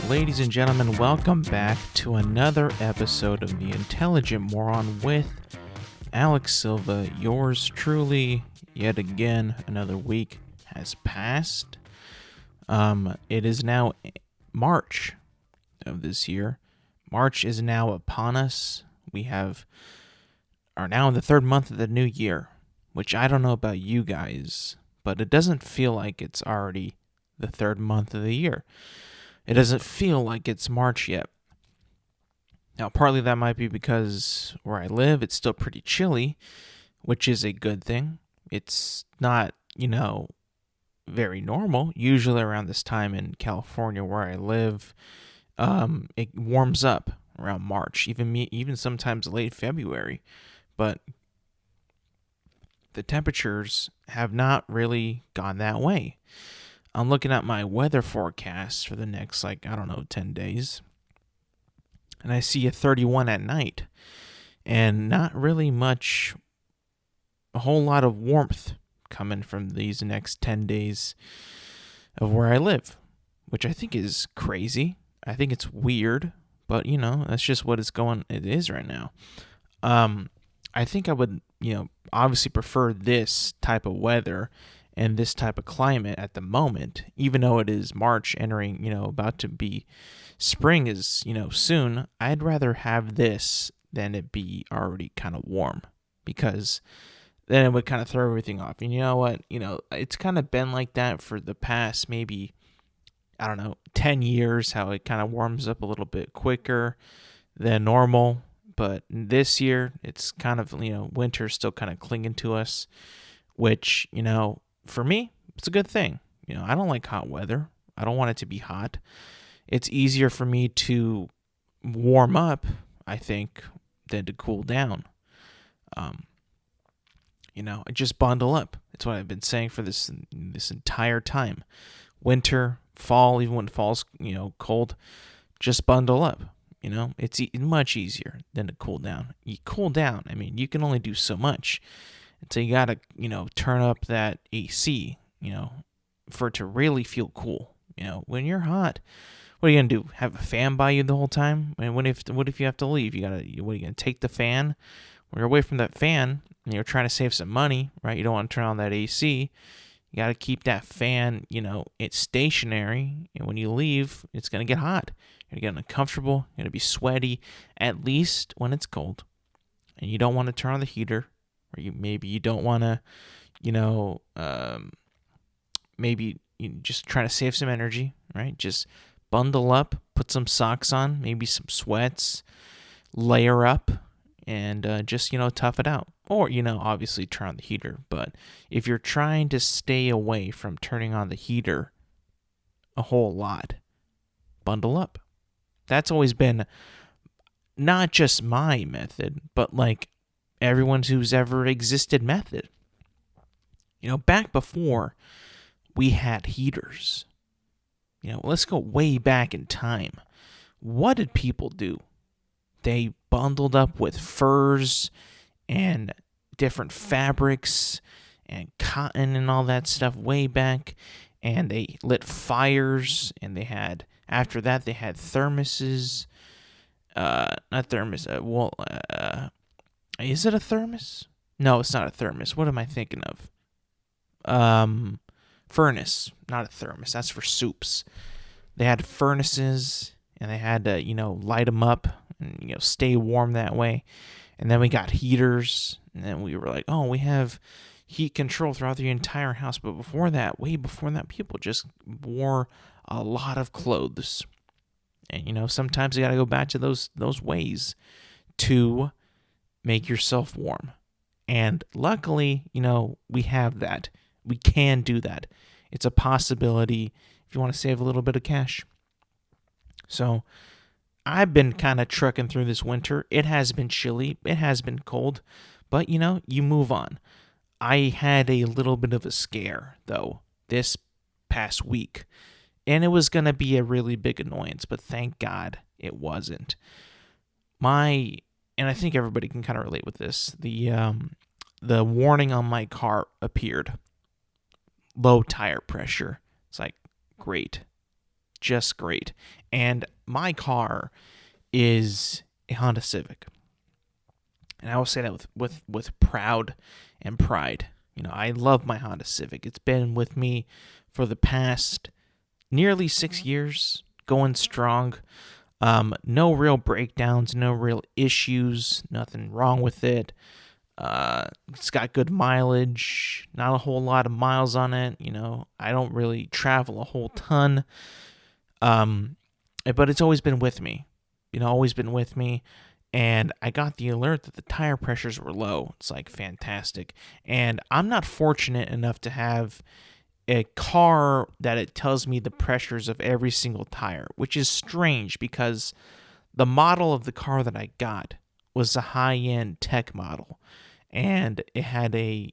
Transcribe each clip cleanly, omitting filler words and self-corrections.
Ladies and gentlemen, welcome back to another episode of The Intelligent Moron with Alex Silva. Yours truly, yet again, another week has passed. It is now March of this year. March is now upon us. We are now in the third month of the new year, which I don't know about you guys, but it doesn't feel like it's already the third month of the year. It doesn't feel like it's March yet. Now, partly that might be because where I live, it's still pretty chilly, which is a good thing. It's not, very normal. Usually around this time in California where I live, it warms up around March, even sometimes late February. But the temperatures have not really gone that way. I'm looking at my weather forecast for the next, 10 days. And I see a 31 at night. And not really a whole lot of warmth coming from these next 10 days of where I live. Which I think is crazy. I think it's weird. But, that's just what it is right now. I think I would, obviously prefer this type of weather and this type of climate at the moment, even though it is March entering, about to be spring is, soon. I'd rather have this than it be already kind of warm, because then it would kind of throw everything off. And you know what? It's kind of been like that for the past maybe, 10 years, how it kind of warms up a little bit quicker than normal. But this year, it's kind of, winter's still kind of clinging to us, which, for me, it's a good thing. I don't like hot weather. I don't want it to be hot. It's easier for me to warm up, I think, than to cool down. Just bundle up. It's what I've been saying for this entire time. Winter, fall, even when fall's, cold, just bundle up. It's much easier than to cool down. You cool down. You can only do so much. So you gotta, turn up that AC, for it to really feel cool. When you're hot, what are you gonna do? Have a fan by you the whole time? And what if you have to leave? What are you gonna take the fan? When you're away from that fan and you're trying to save some money, right? You don't want to turn on that AC. You gotta keep that fan, it's stationary. And when you leave, it's gonna get hot. You're gonna get uncomfortable. You're gonna be sweaty, at least when it's cold. And you don't want to turn on the heater. Or maybe you don't want to, maybe you just try to save some energy, right? Just bundle up, put some socks on, maybe some sweats, layer up, and just, tough it out. Or, obviously turn on the heater. But if you're trying to stay away from turning on the heater a whole lot, bundle up. That's always been not just my method, but everyone who's ever existed method. Back before we had heaters, let's go way back in time. What did people do? They bundled up with furs and different fabrics and cotton and all that stuff way back, and they lit fires, and after that they had thermoses, not thermos, is it a thermos? No, it's not a thermos. What am I thinking of? Furnace, not a thermos. That's for soups. They had furnaces, and they had to, light them up and, stay warm that way. And then we got heaters, and then we were like, oh, we have heat control throughout the entire house. But way before that, people just wore a lot of clothes. And, sometimes you got to go back to those ways to make yourself warm. And luckily, we have that. We can do that. It's a possibility if you want to save a little bit of cash. So I've been kind of trucking through this winter. It has been chilly. It has been cold. But, you move on. I had a little bit of a scare, though, this past week. And it was going to be a really big annoyance, but thank God it wasn't. My and I think everybody can kind of relate with this. The warning on my car appeared. Low tire pressure. It's like, great. Just great. And my car is a Honda Civic. And I will say that with proud and pride. I love my Honda Civic. It's been with me for the past nearly 6 years, going strong. No real breakdowns, no real issues, nothing wrong with it. It's got good mileage, not a whole lot of miles on it. I don't really travel a whole ton. But it's always been with me, always been with me. And I got the alert that the tire pressures were low. It's like fantastic. And I'm not fortunate enough to have a car that it tells me the pressures of every single tire, which is strange because the model of the car that I got was a high-end tech model. And it had a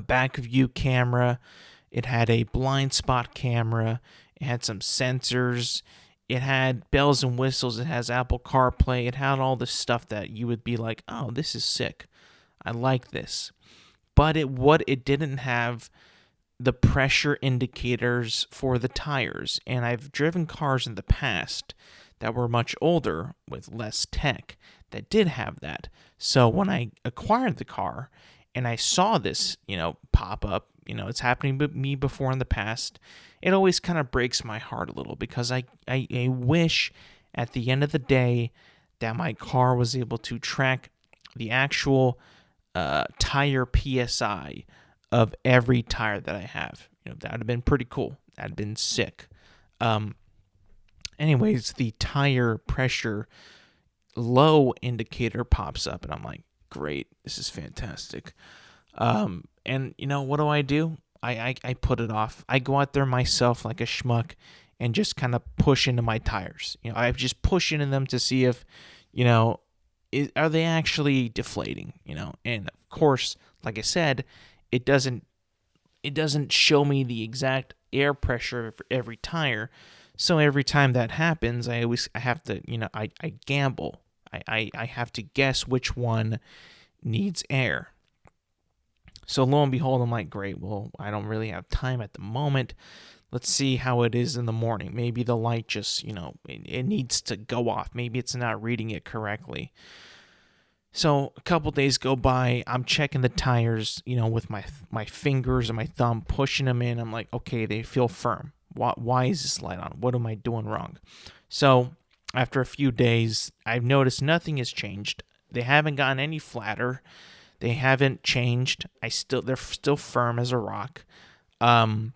back view camera. It had a blind spot camera. It had some sensors. It had bells and whistles. It has Apple CarPlay. It had all this stuff that you would be like, oh, this is sick. I like this. But it didn't have the pressure indicators for the tires. And I've driven cars in the past that were much older with less tech that did have that. So when I acquired the car and I saw this, pop up, it's happening to me before in the past, it always kind of breaks my heart a little because I wish at the end of the day that my car was able to track the actual tire PSI of every tire that I have. That would have been pretty cool. That would have been sick. Anyways, the tire pressure low indicator pops up, and I'm like, great, this is fantastic. And what do? I put it off. I go out there myself like a schmuck and just kind of push into my tires. I just push into them to see if, are they actually deflating? And of course, like I said, it doesn't show me the exact air pressure for every tire. So every time that happens, I have to, I gamble. I have to guess which one needs air. So lo and behold, I'm like, great, well, I don't really have time at the moment. Let's see how it is in the morning. Maybe the light just, it needs to go off. Maybe it's not reading it correctly. So a couple days go by. I'm checking the tires, with my fingers and my thumb, pushing them in. I'm like, okay, they feel firm. Why is this light on? What am I doing wrong? So after a few days, I've noticed nothing has changed. They haven't gotten any flatter. They haven't changed. They're still firm as a rock. I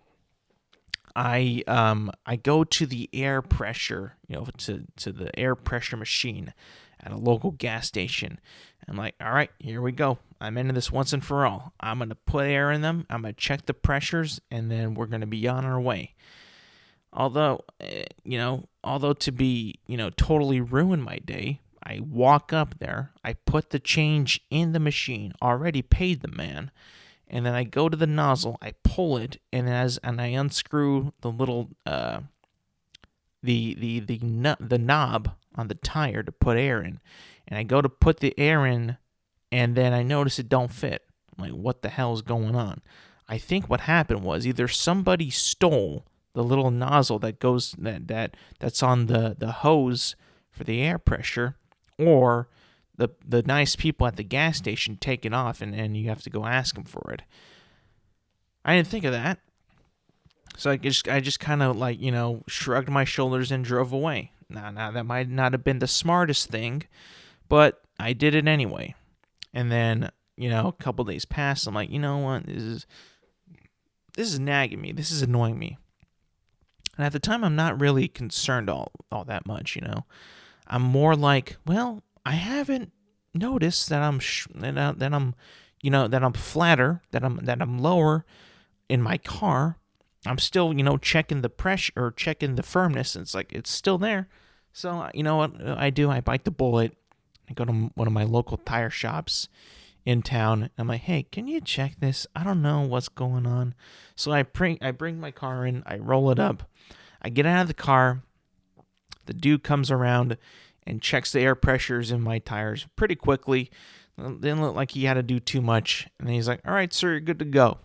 go to the air pressure, to the air pressure machine at a local gas station. I'm like, all right, here we go. I'm into this once and for all. I'm going to put air in them. I'm going to check the pressures, and then we're going to be on our way. Although to be, totally ruin my day, I walk up there, I put the change in the machine, already paid the man, and then I go to the nozzle, I pull it, and I unscrew the little the knob on the tire to put air in, and I go to put the air in, and then I notice it don't fit. I'm like, what the hell is going on? I think what happened was either somebody stole the little nozzle that goes that's on the hose for the air pressure, or the nice people at the gas station take it off and you have to go ask them for it. I didn't think of that. So I just kind of shrugged my shoulders and drove away. Now that might not have been the smartest thing, but I did it anyway. And then, a couple days passed. I'm like, you know what? This is nagging me. This is annoying me. And at the time, I'm not really concerned all that much, I'm more like, well, I haven't noticed that I'm flatter, that I'm lower in my car. I'm still, checking the pressure or checking the firmness. And it's like, it's still there. So, you know what I do? I bite the bullet. I go to one of my local tire shops in town. And I'm like, hey, can you check this? I don't know what's going on. So I bring my car in. I roll it up. I get out of the car. The dude comes around and checks the air pressures in my tires pretty quickly. Didn't look like he had to do too much. And then he's like, all right, sir, you're good to go.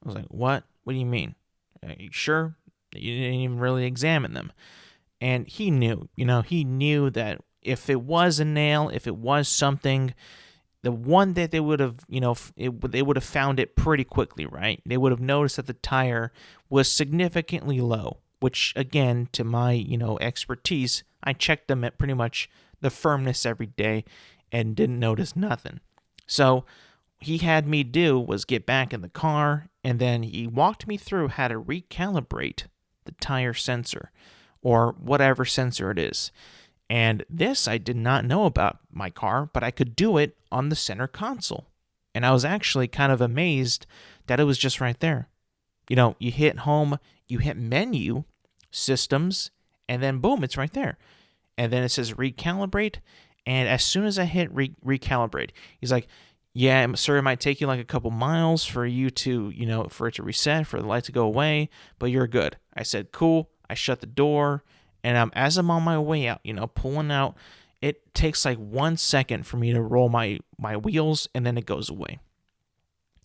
I was like, what? What do you mean? Are you sure? You didn't even really examine them. And he knew, he knew that if it was a nail, if it was something, the one that they would have, they would have found it pretty quickly, right? They would have noticed that the tire was significantly low, which again, to my, expertise, I checked them at pretty much the firmness every day and didn't notice nothing. So he had me do was get back in the car, and then he walked me through how to recalibrate the tire sensor or whatever sensor it is. And this I did not know about my car, but I could do it on the center console. And I was actually kind of amazed that it was just right there. You hit home, you hit menu, systems, and then boom, it's right there. And then it says recalibrate. And as soon as I hit recalibrate, he's like, yeah, sir, it might take you like a couple miles for you to, for it to reset, for the light to go away, but you're good. I said, cool. I shut the door. And as I'm on my way out, pulling out, it takes like 1 second for me to roll my wheels, and then it goes away.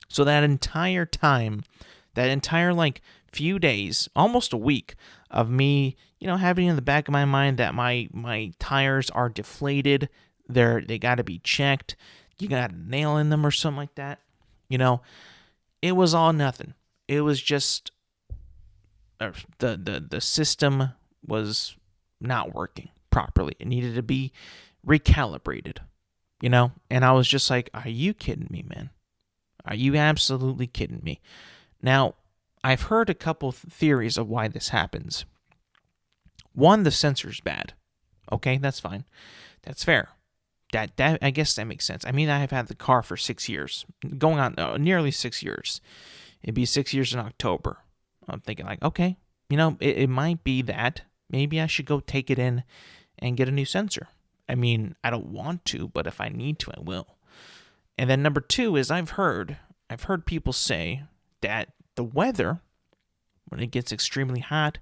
So that entire time, that entire like few days, almost a week of me, having in the back of my mind that my tires are deflated, they got to be checked, you got a nail in them or something like that, it was all nothing. It was just the system was not working properly. It needed to be recalibrated, and I was just like, are you kidding me, man? Are you absolutely kidding me? Now, I've heard a couple theories of why this happens. One, the sensor's bad. Okay, that's fine. That's fair. That I guess that makes sense. I mean, I have had the car for 6 years, going on nearly 6 years. It'd be 6 years in October. I'm thinking like, okay, it might be that. Maybe I should go take it in and get a new sensor. I mean, I don't want to, but if I need to, I will. And then number two is I've heard people say that the weather, when it gets extremely hot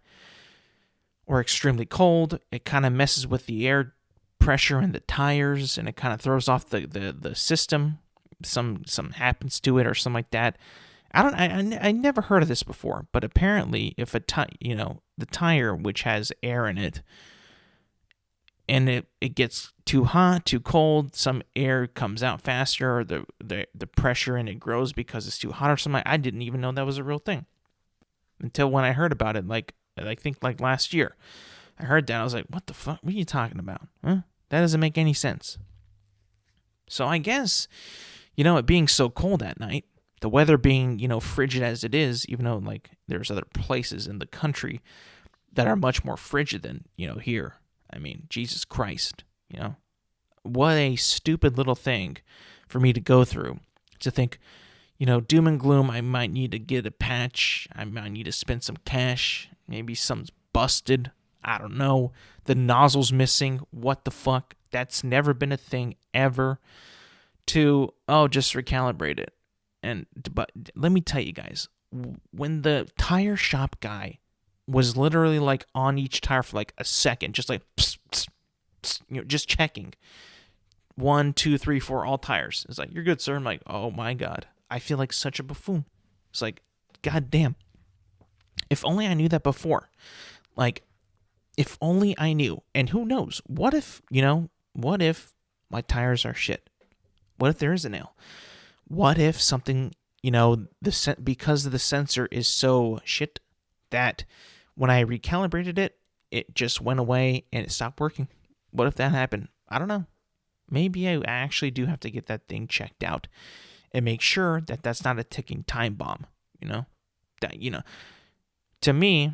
or extremely cold, it kind of messes with the air pressure in the tires, and it kind of throws off the system. Some happens to it or something like that. I never heard of this before, but apparently if the tire, which has air in it, and it gets too hot, too cold, some air comes out faster, or the pressure in it grows because it's too hot or something. I didn't even know that was a real thing until when I heard about it, like I think like last year. I heard that, I was like, what the fuck? What are you talking about? Huh? That doesn't make any sense. So I guess, it being so cold at night, the weather being, frigid as it is, even though like there's other places in the country that are much more frigid than, here. I mean, Jesus Christ, what a stupid little thing for me to go through, to think, doom and gloom, I might need to get a patch, I might need to spend some cash, maybe something's busted, I don't know, the nozzle's missing, what the fuck, that's never been a thing ever, to, just recalibrate it. But let me tell you guys, when the tire shop guy was literally like on each tire for like a second, just like, pss, pss, pss, just checking 1, 2, 3, 4, all tires. It's like, you're good, sir. I'm like, oh my God, I feel like such a buffoon. It's like, God damn. If only I knew that before. Like, if only I knew. And who knows? What if my tires are shit? What if there is a nail? What if something, because the sensor is so shit that when I recalibrated it, it just went away and it stopped working? What if that happened? I don't know. Maybe I actually do have to get that thing checked out and make sure that that's not a ticking time bomb, to me,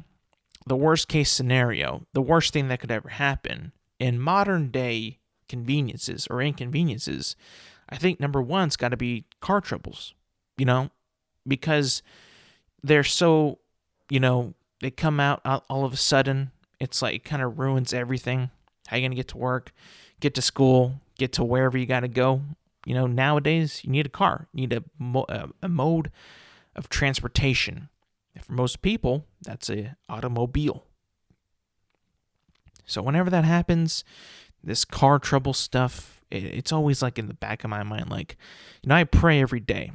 the worst case scenario, the worst thing that could ever happen in modern day conveniences or inconveniences, I think number one's got to be car troubles, because they're so, they come out all of a sudden. It's like it kind of ruins everything. How you going to get to work, get to school, get to wherever you got to go? Nowadays you need a car, you need a mode of transportation. And for most people, that's a automobile. So whenever that happens, this car trouble stuff, it's always like in the back of my mind. Like, I pray every day,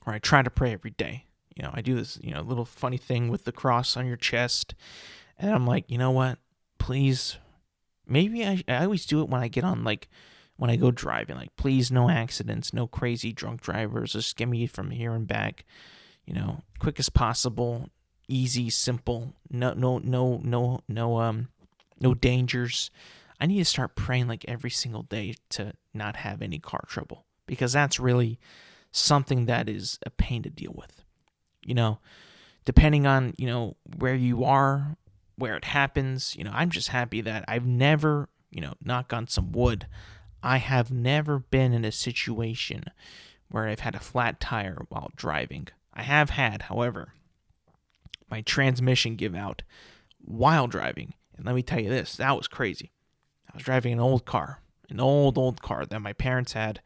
or I try to pray every day. I do this, little funny thing with the cross on your chest. And I'm like, you know what? Please, maybe I always do it when I get on, like, when I go driving. Like, please, no accidents, no crazy drunk drivers. Just get me from here and back, quick as possible, easy, simple, no dangers. I need to start praying like every single day to not have any car trouble, because that's really something that is a pain to deal with. Depending on, where you are, where it happens, I'm just happy that I've never, knock on some wood, I have never been in a situation where I've had a flat tire while driving. I have had, however, my transmission give out while driving. And let me tell you this, that was crazy. I was driving an old car, an old car that my parents had,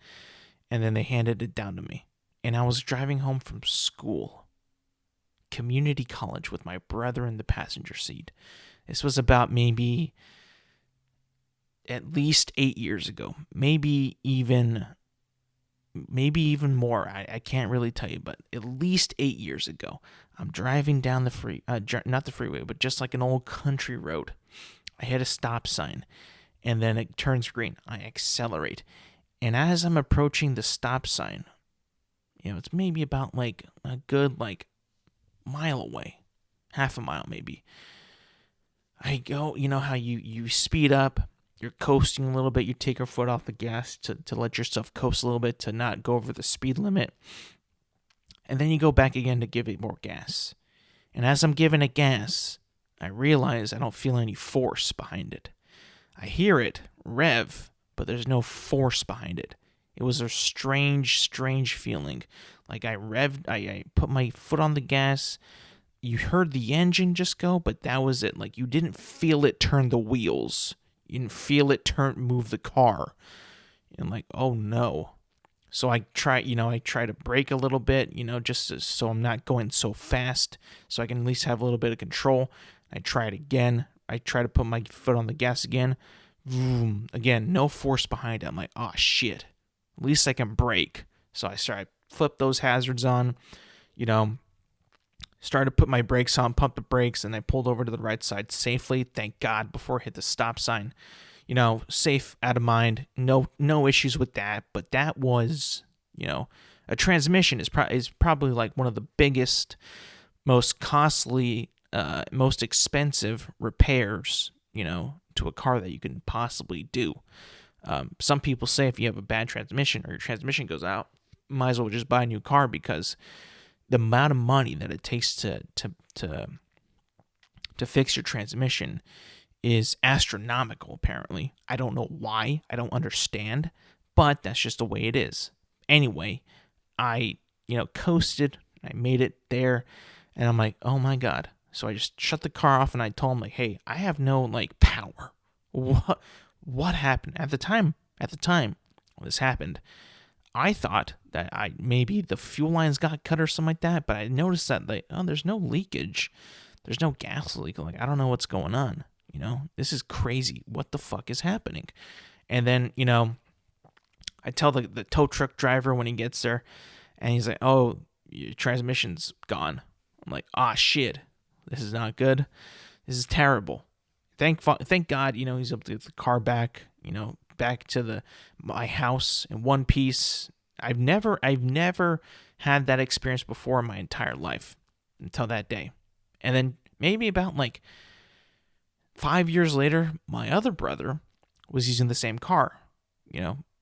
and then they handed it down to me. And I was driving home from school, community college, with my brother in the passenger seat. This was about maybe at least 8 years ago, maybe even more. I can't really tell you, but at least 8 years ago. I'm driving down the not the freeway, but just like an old country road. I hit a stop sign, and then it turns green. I accelerate, and as I'm approaching the stop sign, it's maybe about like a good mile away, half a mile maybe. I go, how you speed up, you're coasting a little bit, you take your foot off the gas to let yourself coast a little bit, to not go over the speed limit, and then you go back again to give it more gas. And as I'm giving it gas, I realize I don't feel any force behind it. I hear it rev, but there's no force behind it. It was a strange feeling. Like I put my foot on the gas. You heard the engine just go, but that was it. Like you didn't feel it turn the wheels. You didn't feel it move the car. And like, oh no. So I try to brake a little bit, just so I'm not going so fast, so I can at least have a little bit of control. I try it again. I try to put my foot on the gas again. Vroom. Again, no force behind it. I'm like, oh shit. At least I can brake. So I flip those hazards on, started to put my brakes on, pump the brakes, and I pulled over to the right side safely, thank God, before I hit the stop sign. Safe, out of mind, no issues with that. But that was, a transmission is probably like one of the biggest, most costly, most expensive repairs, to a car that you can possibly do. Some people say if you have a bad transmission or your transmission goes out, might as well just buy a new car, because the amount of money that it takes to fix your transmission is astronomical, apparently. I don't know why. I don't understand, but that's just the way it is. Anyway, I, coasted. I made it there, and I'm like, oh my God. So I just shut the car off, and I told him, like, hey, I have no, power. What happened? At the time when this happened, I thought that maybe the fuel lines got cut or something like that, but I noticed that, there's no leakage. There's no gas leak. I don't know what's going on. This is crazy. What the fuck is happening? And then, I tell the tow truck driver when he gets there, and he's like, oh, your transmission's gone. I'm like, ah, shit. This is not good. This is terrible. Thank God, he's able to get the car back, back to my house in one piece. I've never had that experience before in my entire life until that day. And then maybe about 5 years later, my other brother was using the same car,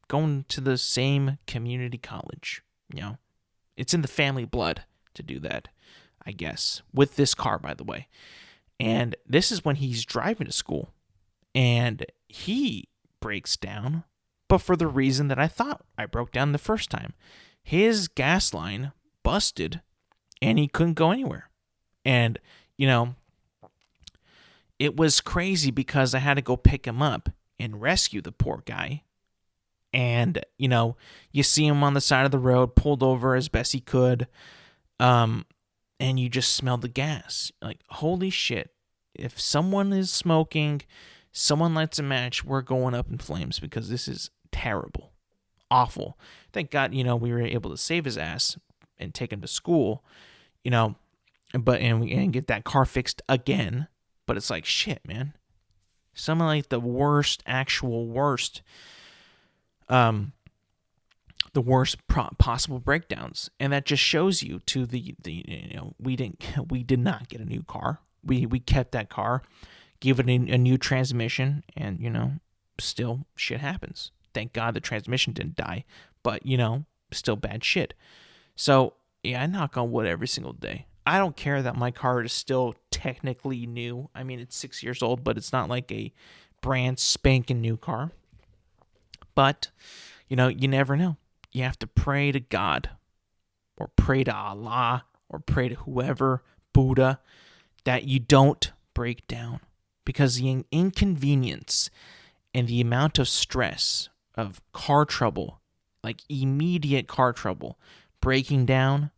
going to the same community college. It's in the family blood to do that, I guess, with this car, by the way. And this is when he's driving to school, and he breaks down, but for the reason that I thought I broke down the first time. His gas line busted, and he couldn't go anywhere. And, it was crazy because I had to go pick him up and rescue the poor guy. And, you see him on the side of the road, pulled over as best he could. And you just smell the gas. Like, holy shit. If someone is smoking, Someone lights a match, we're going up in flames because this is terrible, awful. Thank God, we were able to save his ass and take him to school, and get that car fixed again. But it's like, shit, man. Some of like the worst, the worst possible breakdowns, and that just shows you to we did not get a new car. We kept that car, give it a new transmission, and still shit happens. Thank God the transmission didn't die, but still bad shit. So yeah, I knock on wood every single day. I don't care that my car is still technically new. I mean, it's 6 years old, but it's not like a brand spanking new car. But, you never know. You have to pray to God, or pray to Allah, or pray to whoever, Buddha, that you don't break down. Because the inconvenience and the amount of stress of car trouble, like immediate car trouble, breaking down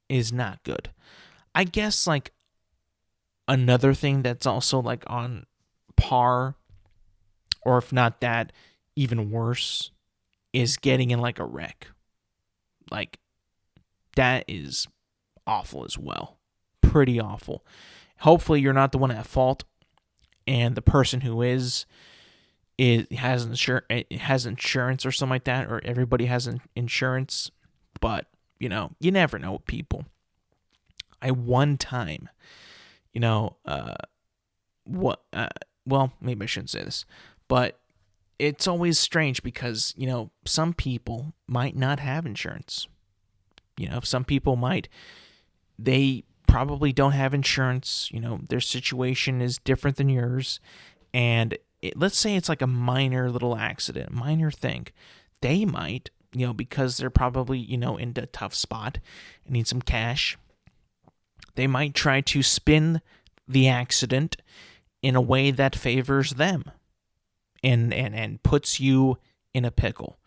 is not good. I guess like another thing that's also like on par, or if not that, even worse, is getting in like a wreck. Like that is awful as well. Pretty awful. Hopefully you're not the one at fault, and the person who has insurance or something like that, or everybody has insurance. But you never know with people. I one time, well, maybe I shouldn't say this, but it's always strange because, some people might not have insurance. Some people they probably don't have insurance. Their situation is different than yours. And let's say it's like a minor little accident, minor thing. They might, because they're probably, in a tough spot and need some cash, they might try to spin the accident in a way that favors them and puts you in a pickle.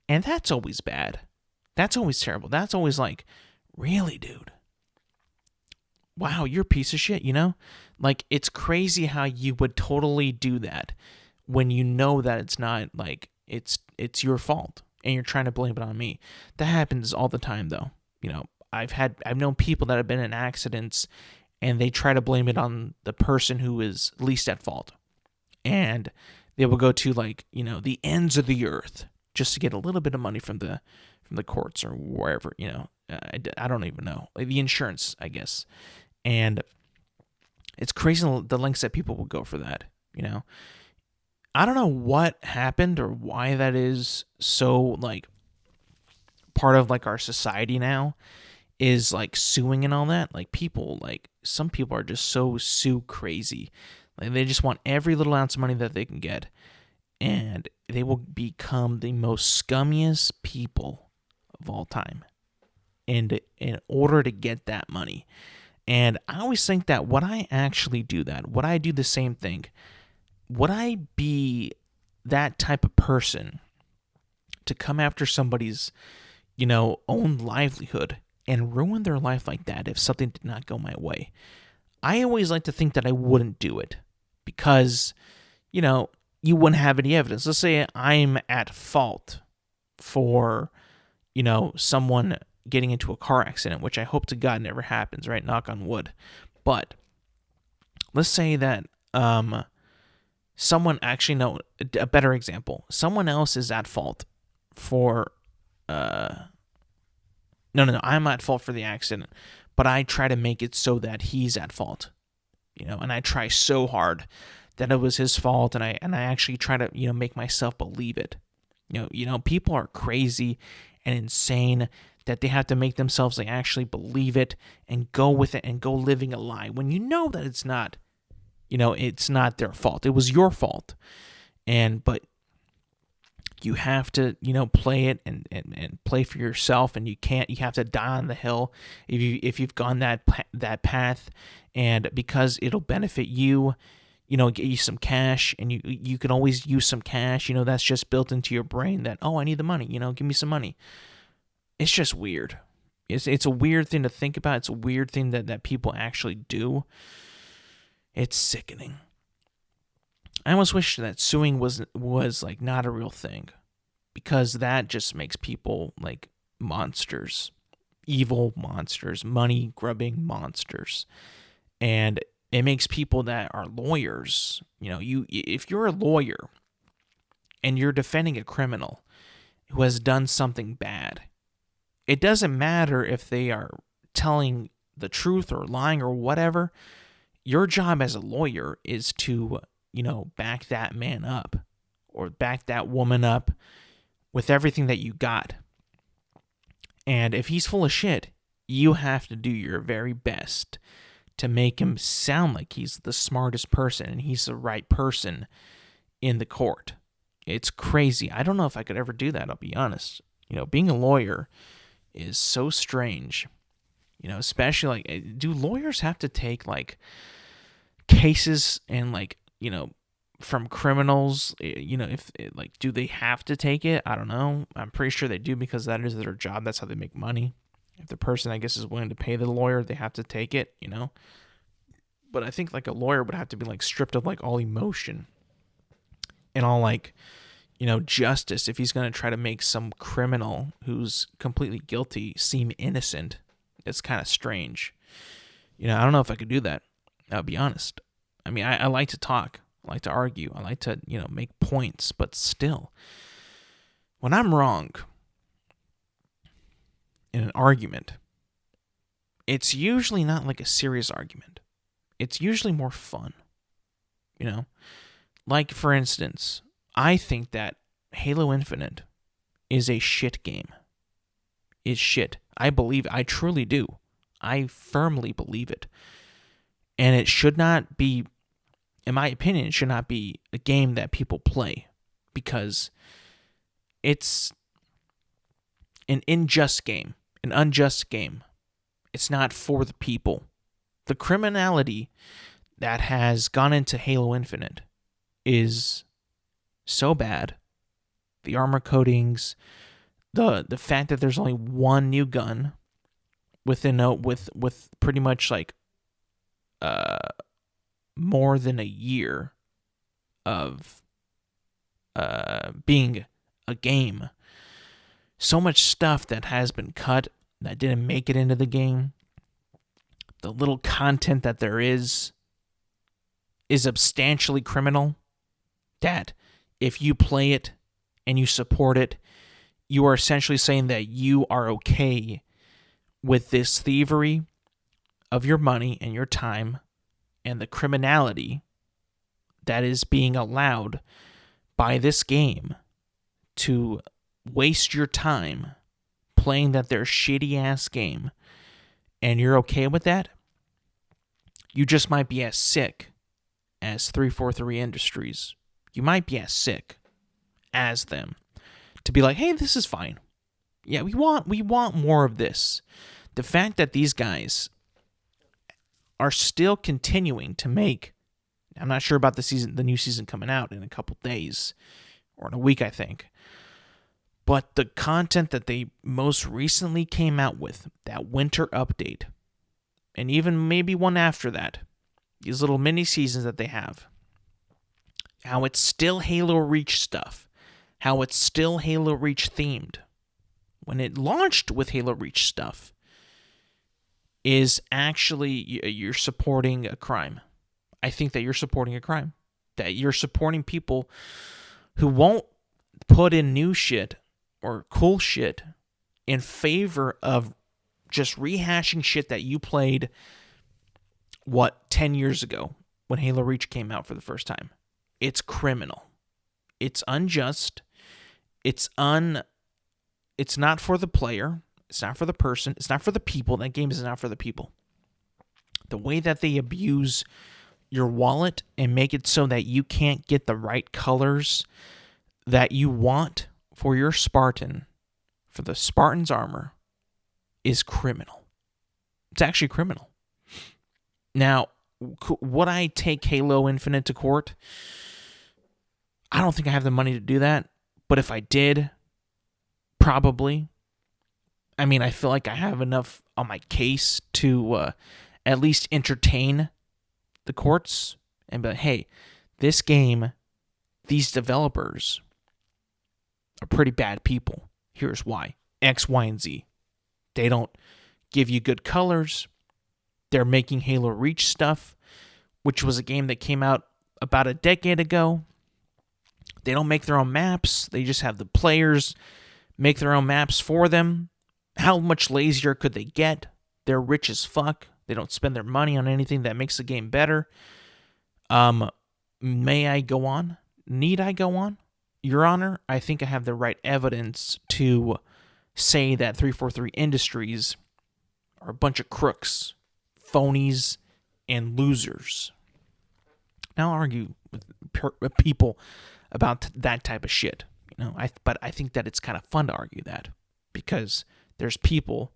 And that's always bad. That's always terrible. That's always like, really, dude? Wow, you're a piece of shit, Like, it's crazy how you would totally do that when you know that it's not, like, it's your fault and you're trying to blame it on me. That happens all the time, though. I've known people that have been in accidents and they try to blame it on the person who is least at fault. And they will go to like, the ends of the earth just to get a little bit of money from the courts or wherever, I don't even know. Like the insurance, I guess. And it's crazy the lengths that people will go for that, I don't know what happened or why that is so like part of like our society now, is like suing and all that. Like people, like some people are just so sue crazy. Like they just want every little ounce of money that they can get, and they will become the most scummiest people of all time in order to get that money. And I always think that would I actually do that? Would I do the same thing? Would I be that type of person to come after somebody's, own livelihood and ruin their life like that if something did not go my way? I always like to think that I wouldn't do it because, you wouldn't have any evidence. Let's say I'm at fault for, someone getting into a car accident, which I hope to God never happens, right? Knock on wood. But let's say that someone actually, no, a better example. Someone else is at fault for, no, I'm at fault for the accident, but I try to make it so that he's at fault, and I try so hard that it was his fault, and I actually try to, make myself believe it. People are crazy and insane that they have to make themselves like actually believe it and go with it and go living a lie when you know that it's not, it's not their fault. It was your fault. But you have to, play it and play for yourself, and you have to die on the hill if you've gone that path, and because it'll benefit you, get you some cash, and you can always use some cash, that's just built into your brain that, oh, I need the money, give me some money. It's just weird. It's a weird thing to think about. It's a weird thing that people actually do. It's sickening. I almost wish that suing was like not a real thing, because that just makes people like monsters, evil monsters, money grubbing monsters. And it makes people that are lawyers, if you're a lawyer and you're defending a criminal who has done something bad, it doesn't matter if they are telling the truth or lying or whatever. Your job as a lawyer is to, back that man up or back that woman up with everything that you got. And if he's full of shit, you have to do your very best to make him sound like he's the smartest person and he's the right person in the court. It's crazy. I don't know if I could ever do that, I'll be honest. Being a lawyer is so strange. Especially like, do lawyers have to take like cases and like, from criminals, if like, do they have to take it? I don't know. I'm pretty sure they do, because that is their job. That's how they make money. If the person, I guess, is willing to pay the lawyer, they have to take it, But I think like a lawyer would have to be like stripped of like all emotion and all like, justice if he's going to try to make some criminal who's completely guilty seem innocent. It's kind of strange. I don't know if I could do that. I'll be honest. I mean, I like to talk. I like to argue. I like to, make points. But still, when I'm wrong in an argument, it's usually not like a serious argument. It's usually more fun. Like, for instance, I think that Halo Infinite is a shit game. It's shit. I truly do. I firmly believe it. And it should not be, in my opinion, it should not be a game that people play, because it's an unjust game. It's not for the people. The criminality that has gone into Halo Infinite is so bad. The armor coatings, the fact that there's only one new gun with pretty much like more than a year of being a game. So much stuff that has been cut that didn't make it into the game. The little content that there is substantially criminal. That if you play it and you support it, you are essentially saying that you are okay with this thievery of your money and your time and the criminality that is being allowed by this game to waste your time playing their shitty ass game, and you're okay with that. You just might be as sick as 343 Industries. You might be as sick as them to be like, hey, this is fine. Yeah, we want more of this. The fact that these guys are still continuing to make, I'm not sure about the new season coming out in a couple days or in a week, I think. But the content that they most recently came out with, that winter update, and even maybe one after that, these little mini seasons that they have, how it's still Halo Reach stuff, how it's still Halo Reach themed, when it launched with Halo Reach stuff, is actually, you're supporting a crime. I think that you're supporting a crime. That you're supporting people who won't put in new shit or cool shit in favor of just rehashing shit that you played, 10 years ago when Halo Reach came out for the first time. It's criminal. It's unjust. It's not for the player. It's not for the person. It's not for the people. That game is not for the people. The way that they abuse your wallet and make it so that you can't get the right colors that you want for your Spartan, for the Spartan's armor, is criminal. It's actually criminal. Now, would I take Halo Infinite to court? I don't think I have the money to do that. But if I did, probably. I mean, I feel like I have enough on my case to at least entertain the courts and be like, hey, this game, these developers are pretty bad people. Here's why. X, Y, and Z. They don't give you good colors. They're making Halo Reach stuff, which was a game that came out about a decade ago. They don't make their own maps. They just have the players make their own maps for them. How much lazier could they get? They're rich as fuck. They don't spend their money on anything that makes the game better. May I go on? Need I go on? Your Honor, I think I have the right evidence to say that 343 Industries are a bunch of crooks, phonies, and losers. Now I'll argue with people about that type of shit. But I think that it's kind of fun to argue that, because there's people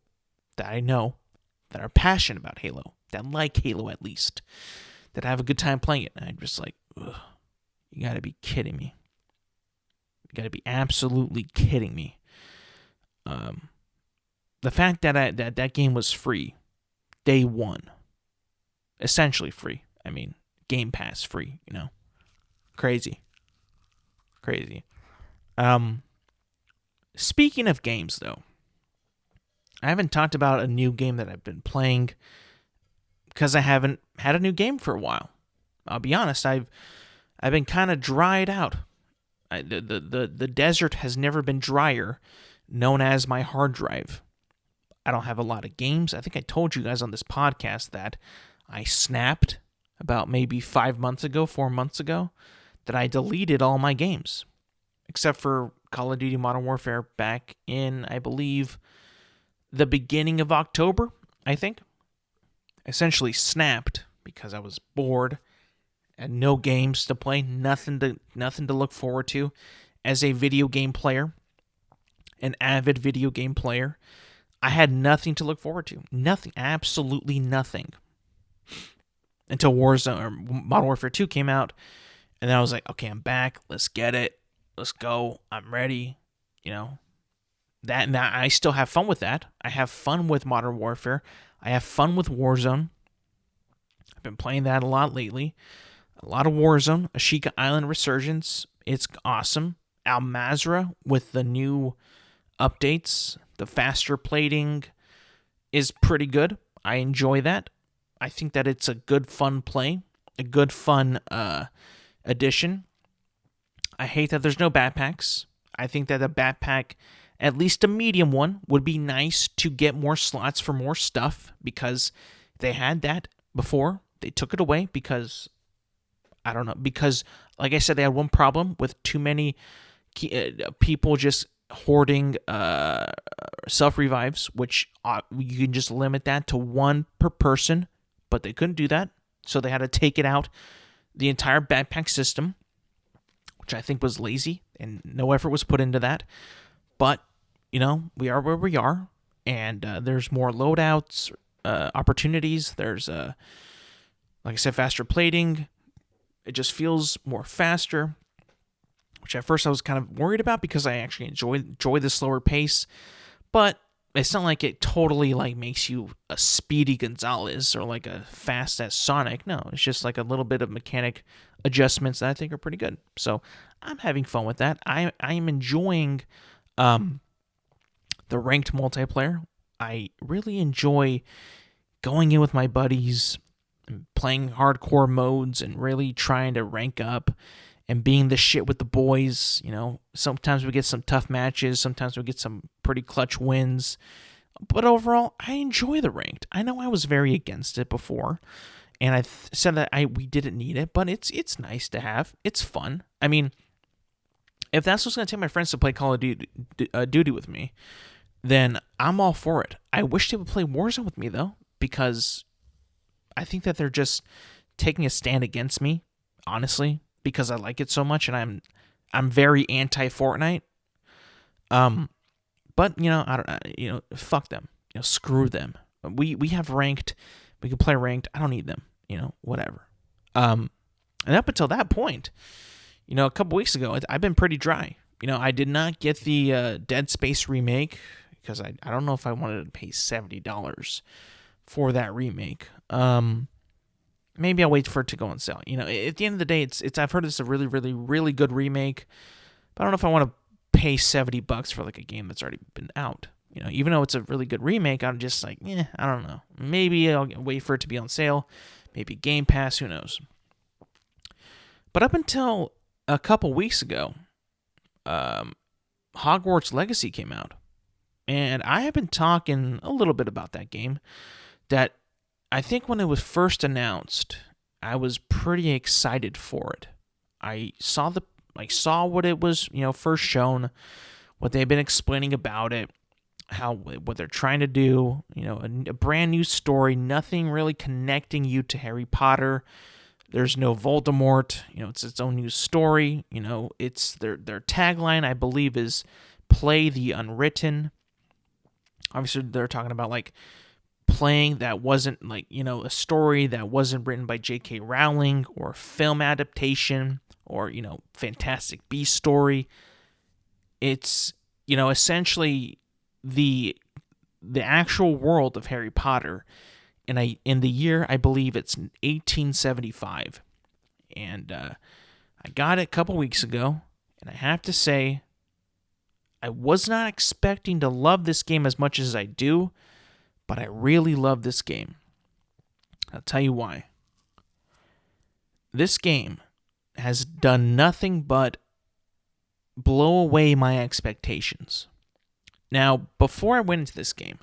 that I know that are passionate about Halo, that like Halo at least, that have a good time playing it. And I'm just like, ugh, you gotta be kidding me. You gotta be absolutely kidding me. The fact that that game was free, day one, essentially free. I mean, Game Pass free, Crazy. Speaking of games, though, I haven't talked about a new game that I've been playing because I haven't had a new game for a while. I'll be honest, I've been kind of dried out. The desert has never been drier, known as my hard drive. I don't have a lot of games. I think I told you guys on this podcast that I snapped about maybe 4 months ago, that I deleted all my games, except for Call of Duty Modern Warfare back in, I believe, the beginning of October, I think. Essentially snapped because I was bored and no games to play, nothing to look forward to as a video game player, an avid video game player. I had nothing to look forward to. Nothing, absolutely nothing. Until Warzone or Modern Warfare 2 came out, and then I was like, okay, I'm back. Let's get it. Let's go. I'm ready. That now I still have fun with that. I have fun with Modern Warfare. I have fun with Warzone. I've been playing that a lot lately. A lot of Warzone. Ashika Island Resurgence. It's awesome. Al Mazrah with the new updates. The faster plating is pretty good. I enjoy that. I think that it's a good, fun play. A good, fun addition. I hate that there's no backpacks. I think that a backpack, at least a medium one, would be nice to get more slots for more stuff, because they had that before. They took it away because, I don't know, because, like I said, they had one problem with too many people just hoarding self-revives, which you can just limit that to one per person, but they couldn't do that, so they had to take it out, the entire backpack system, which I think was lazy, and no effort was put into that. But, we are where we are, and there's more loadouts, opportunities. There's, like I said, faster plating. It just feels more faster, which at first I was kind of worried about because I actually enjoy the slower pace. But it's not like it totally makes you a Speedy Gonzalez or like a fast as Sonic. No, it's just like a little bit of mechanic adjustments that I think are pretty good. So I'm having fun with that. I am enjoying the ranked multiplayer. I really enjoy going in with my buddies and playing hardcore modes and really trying to rank up and being the shit with the boys. Sometimes we get some tough matches. Sometimes we get some pretty clutch wins. But overall, I enjoy the ranked. I know I was very against it before, and I said that we didn't need it, but it's nice to have. It's fun. I mean, if that's what's going to take my friends to play Call of Duty with me, then I'm all for it. I wish they would play Warzone with me, though, because I think that they're just taking a stand against me, honestly, because I like it so much, and I'm very anti-Fortnite. But I don't. Fuck them. Screw them. We have ranked. We can play ranked. I don't need them. Whatever. And up until that point, a couple weeks ago, I've been pretty dry. I did not get the Dead Space remake because I don't know if I wanted to pay $70 for that remake. maybe I'll wait for it to go on sale. At the end of the day, it's I've heard it's a really, really, really good remake, but I don't know if I want to pay $70 for like a game that's already been out. Even though it's a really good remake, I'm just like, I don't know. Maybe I'll wait for it to be on sale. Maybe Game Pass, who knows. But up until a couple weeks ago, Hogwarts Legacy came out. And I have been talking a little bit about that game. That I think when it was first announced, I was pretty excited for it. I saw what it was, first shown, what they've been explaining about it, what they're trying to do, a brand new story, nothing really connecting you to Harry Potter. There's no Voldemort, it's its own new story. It's their tagline, I believe, is play the unwritten. Obviously, they're talking about like playing that wasn't like, a story that wasn't written by J.K. Rowling or film adaptation or, Fantastic Beasts story. It's, essentially the actual world of Harry Potter in the year, I believe it's 1875. And I got it a couple weeks ago, and I have to say, I was not expecting to love this game as much as I do, but I really love this game. I'll tell you why. This game has done nothing but blow away my expectations. Now, before I went into this game,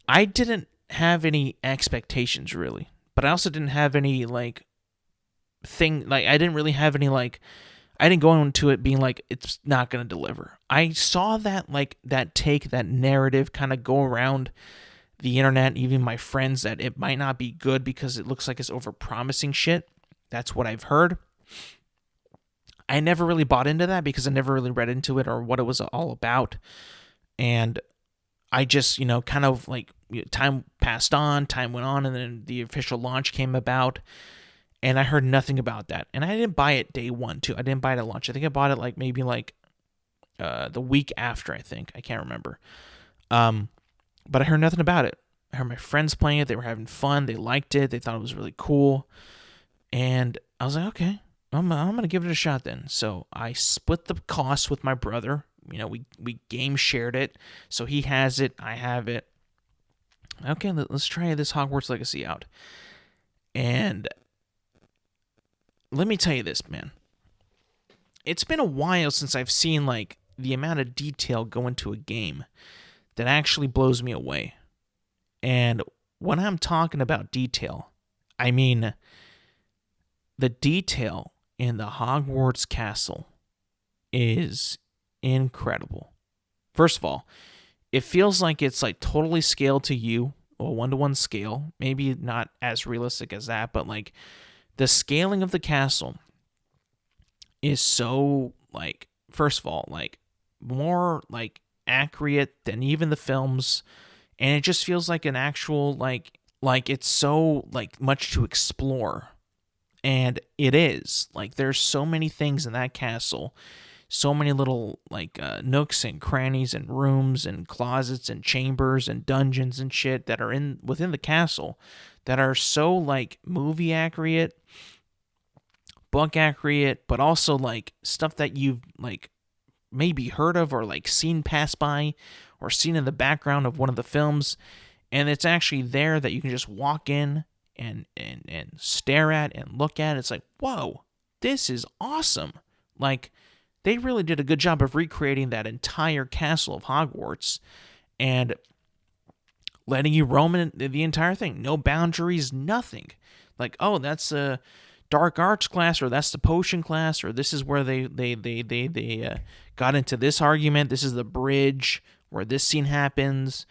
I didn't have any expectations really, but I also didn't have any I didn't really have any I didn't go into it being like it's not going to deliver. I saw that that narrative kind of go around the internet, even my friends, that it might not be good because it looks like it's overpromising shit. That's what I've heard. I never really bought into that because I never really read into it or what it was all about. And I just, kind of time passed on, time went on, and then the official launch came about, and I heard nothing about that. And I didn't buy it day one, too. I didn't buy it at launch. I think I bought it maybe the week after, I think. I can't remember. But I heard nothing about it. I heard my friends playing it. They were having fun. They liked it. They thought it was really cool. And I was like, okay, I'm going to give it a shot then. So I split the cost with my brother. We game shared it. So he has it. I have it. Okay, let's try this Hogwarts Legacy out. And let me tell you this, man. It's been a while since I've seen the amount of detail go into a game that actually blows me away. And when I'm talking about detail, I mean the detail in the Hogwarts castle is incredible. First of all, it feels like it's totally scaled to you, a 1-to-1 scale. Maybe not as realistic as that, but the scaling of the castle is so first of all, more accurate than even the films, and it just feels like an actual it's so much to explore. And it is there's so many things in that castle, so many little nooks and crannies and rooms and closets and chambers and dungeons and shit that are within the castle that are so movie accurate, book accurate, but also stuff that you've maybe heard of or seen pass by or seen in the background of one of the films, and it's actually there that you can just walk in and stare at and look at. It's whoa, this is awesome. They really did a good job of recreating that entire castle of Hogwarts and letting you roam in the entire thing. No boundaries, nothing. Oh, that's a dark arts class, or that's the potion class, or this is where they got into this argument. This is the bridge where this scene happens.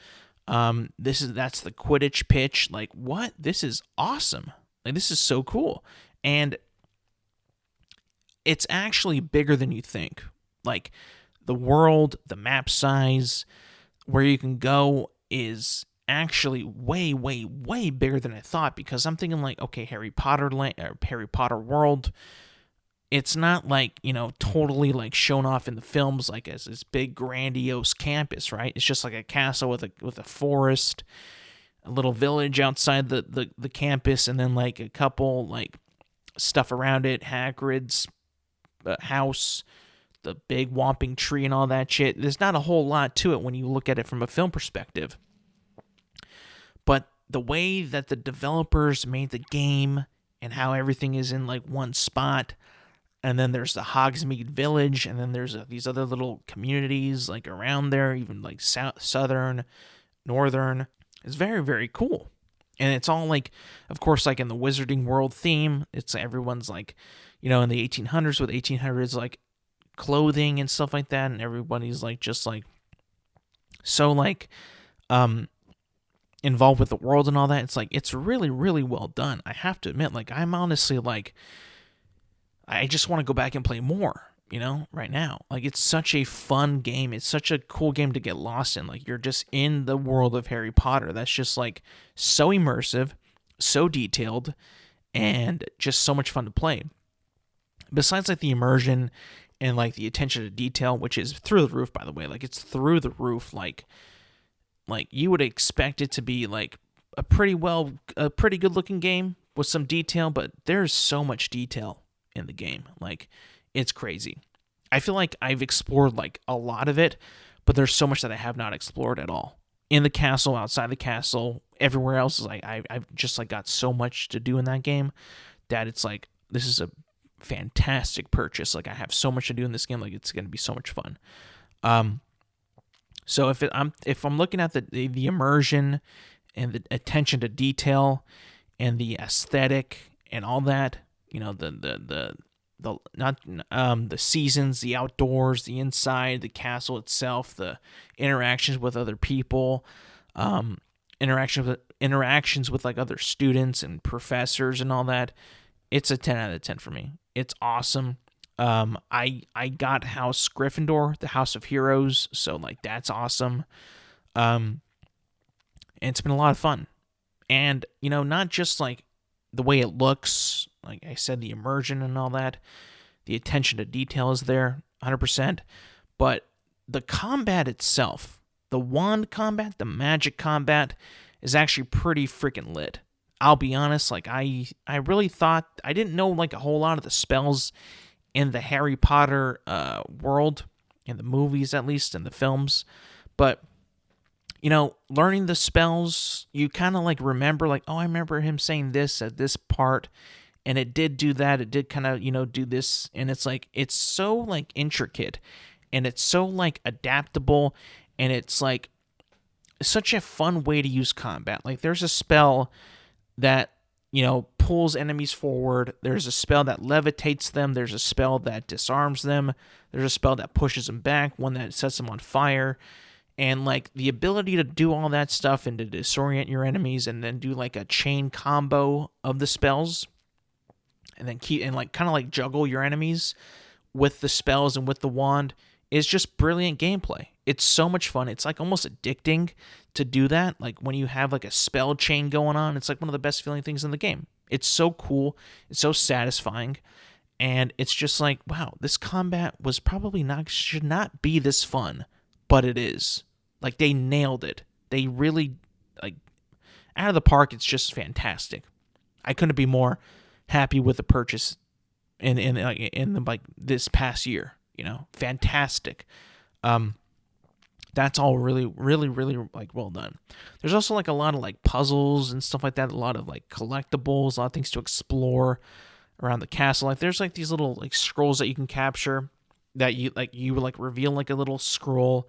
That's the Quidditch pitch. What? This is awesome. This is so cool. And it's actually bigger than you think. The world, the map size, where you can go is actually way, way, way bigger than I thought, because I'm thinking okay, Harry Potter world, it's not totally shown off in the films as this big grandiose campus, right? It's just a castle with a forest. a little village outside the campus, and then like a couple like stuff around it, Hagrid's house, the big whomping tree and all that shit. There's not a whole lot to it when you look at it from a film perspective. But the way that the developers made the game and how everything is in like one spot, and then there's the Hogsmeade Village, and then there's these other little communities like around there, even like southern, northern. It's very, very cool. And it's all like, of course, like in the Wizarding World theme. It's everyone's like, in the 1800s with 1800s like clothing and stuff like that, and everybody's like just like so like involved with the world and all that. It's like, it's really, really well done. I have to admit, like, I'm honestly like, I just want to go back and play more, right now. Like, it's such a fun game. It's such a cool game to get lost in. Like, you're just in the world of Harry Potter. That's just like so immersive, so detailed, and just so much fun to play. Besides like the immersion and like the attention to detail, which is through the roof, by the way. Like, it's through the roof. Like you would expect it to be like a pretty good looking game with some detail, but there's so much detail in the game. Like, it's crazy. I feel like I've explored like a lot of it, but there's so much that I have not explored at all. In the castle, outside the castle, everywhere else is like I've just like got so much to do in that game that it's like, this is a fantastic purchase. Like, I have so much to do in this game. Like, it's going to be so much fun. So if I'm looking at the immersion and the attention to detail and the aesthetic and all that, the seasons, the outdoors, the inside, the castle itself, the interactions with other people, interactions with like other students and professors and all that, it's a 10 out of 10 for me. It's awesome. I got House Gryffindor, the House of Heroes, so like that's awesome. And it's been a lot of fun. And, not just like the way it looks, like I said, the immersion and all that, the attention to detail is there 100%, but the combat itself, the wand combat, the magic combat is actually pretty freaking lit. I'll be honest, like I really thought, I didn't know like a whole lot of the spells in the Harry Potter world, in the movies at least, in the films, but learning the spells, you kind of like remember like, oh, I remember him saying this at this part, and it did do that, it did kind of do this, and it's like, it's so like intricate, and it's so like adaptable, and it's like such a fun way to use combat. Like, there's a spell that pulls enemies forward. There's a spell that levitates them. There's a spell that disarms them. There's a spell that pushes them back, one that sets them on fire. And like the ability to do all that stuff and to disorient your enemies and then do like a chain combo of the spells and then kind of like juggle your enemies with the spells and with the wand is just brilliant gameplay. It's so much fun. It's like almost addicting to do that. Like when you have like a spell chain going on, it's like one of the best feeling things in the game. It's so cool. It's so satisfying. And it's just like, wow, this combat was probably should not be this fun, but it is. Like, they nailed it. They really, like, out of the park. It's just fantastic. I couldn't be more happy with the purchase in like this past year. Fantastic. That's all really, really, really like well done. There's also like a lot of like puzzles and stuff like that. A lot of like collectibles, a lot of things to explore around the castle. Like, there's like these little like scrolls that you can capture that you would like reveal like a little scroll,